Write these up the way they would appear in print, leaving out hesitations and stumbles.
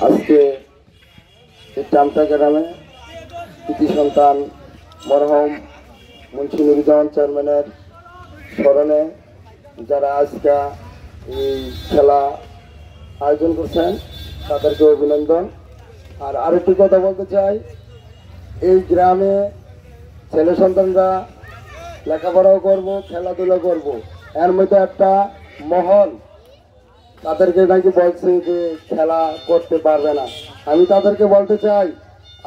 আজকে চামটা গ্রামে কৃতি সন্তান মরহম মুন্সি নুরুজ্জামান চেয়ারম্যানের স্মরণে যারা আজকে এই খেলা আয়োজন করছেন তাদেরকে অভিনন্দন। আর আরেকটি কথা বলতে চাই, এই গ্রামে ছেলে সন্তানরা লেখাপড়াও করব, খেলাধুলা করব, এর মধ্যে একটা মহল তাদেরকে নাকি বলছে যে খেলা করতে পারবে না। আমি তাদেরকে বলতে চাই,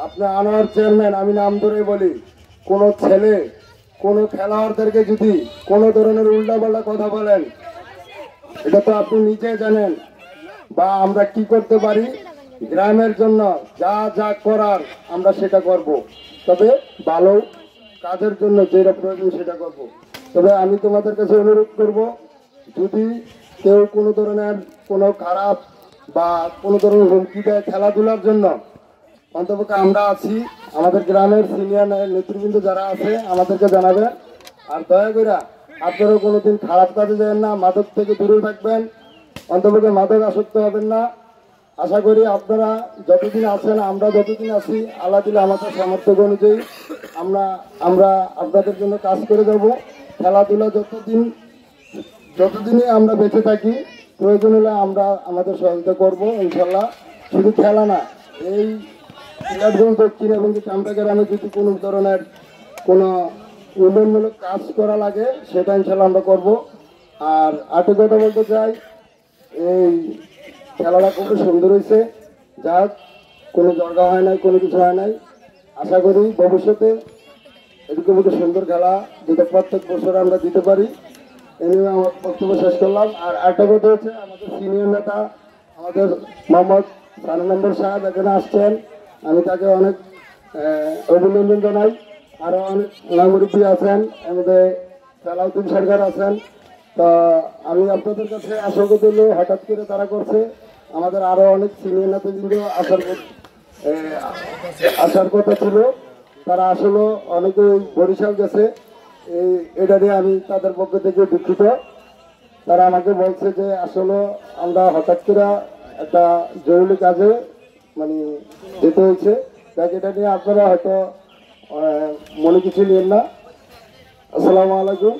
আপনি আনোয়ার চেয়ারম্যান, আমি নাম ধরে বলি, কোনো ছেলে কোনো খেলোয়াড়দেরকে যদি কোনো ধরনের উল্টাপাল্টা কথা বলেন, এটা তো আপনি নিজে জানেন, বা আমরা কি করতে পারি গ্রামের জন্য যা যা করার আমরা সেটা করব, তবে ভালো কাজের জন্য যেটা প্রয়োজন সেটা করব। তবে আমি তোমাদের কাছে অনুরোধ করব, যদি কেউ কোনো ধরনের কোনো খারাপ বা কোনো ধরনের হুমকি দেয় খেলাধুলার জন্য, অন্তপক্ষে আমরা আছি, আমাদের গ্রামের সিনিয়র নেতৃবৃন্দ যারা আছে আমাদেরকে জানাবেন। আর দয়া করে আপনারাও কোনোদিন খারাপ কাজে যাবেন না, মাদক থেকে দূরে থাকবেন, অন্তপক্ষে মাদক আসক্ত হবেন না। আশা করি আপনারা যতদিন আছেন, আমরা যতদিন আছি, আল্লাহ দিলে আমাদের সামর্থ্য অনুযায়ী আমরা আপনাদের জন্য কাজ করে যাব। খেলাধুলা যতদিনই আমরা বেঁচে থাকি, প্রয়োজন হলে আমরা আমাদের সহযোগিতা করবো ইনশাল্লাহ। শুধু খেলা না, এই সিরাজগঞ্জ দক্ষিণ এবং চামটা গ্রামে যদি কোনো ধরনের কোনো উন্নয়নমূলক কাজ করা লাগে সেটা ইনশাল্লাহ আমরা করব। আর আরেকটা কথা বলতে চাই, এই খেলাটা খুব সুন্দর হয়েছে, যা কোনো দরকার হয় নাই, কোনো কিছু হয় নাই। আশা করি ভবিষ্যতে এদিকে মতো সুন্দর খেলা যেটা প্রত্যেক বছর আমরা দিতে পারি। এ নিয়ে আমার বক্তব্য শেষ করলাম। আর একটা কথা হচ্ছে, আমাদের সিনিয়র নেতা আমাদের মোহাম্মদ সানুনন্দর সাহেব এখানে আসছেন, আমি তাকে অনেক অভিনন্দন জানাই। আরও অনেক নাগরিকী আছেন, আমাদের সালাউদ্দিন সরকার আছেন। তা আমি আপনাদের কাছে আশা করতে হঠাৎ করে তারা করছে, আমাদের আরও অনেক সিনিয়র নেতৃবৃন্দ আসার কথা ছিল, তারা আসলে অনেকে বরিশাল গেছে। এটা নিয়ে আমি তাদের পক্ষ থেকে দুঃখিত। তারা আমাকে বলছে যে আসলে আমরা হঠাৎ করে একটা জরুরি কাজে যেতে হয়েছে, তাই এটা নিয়ে আপনারা হয়তো মনে কিছু নেন না। আসসালামু আলাইকুম।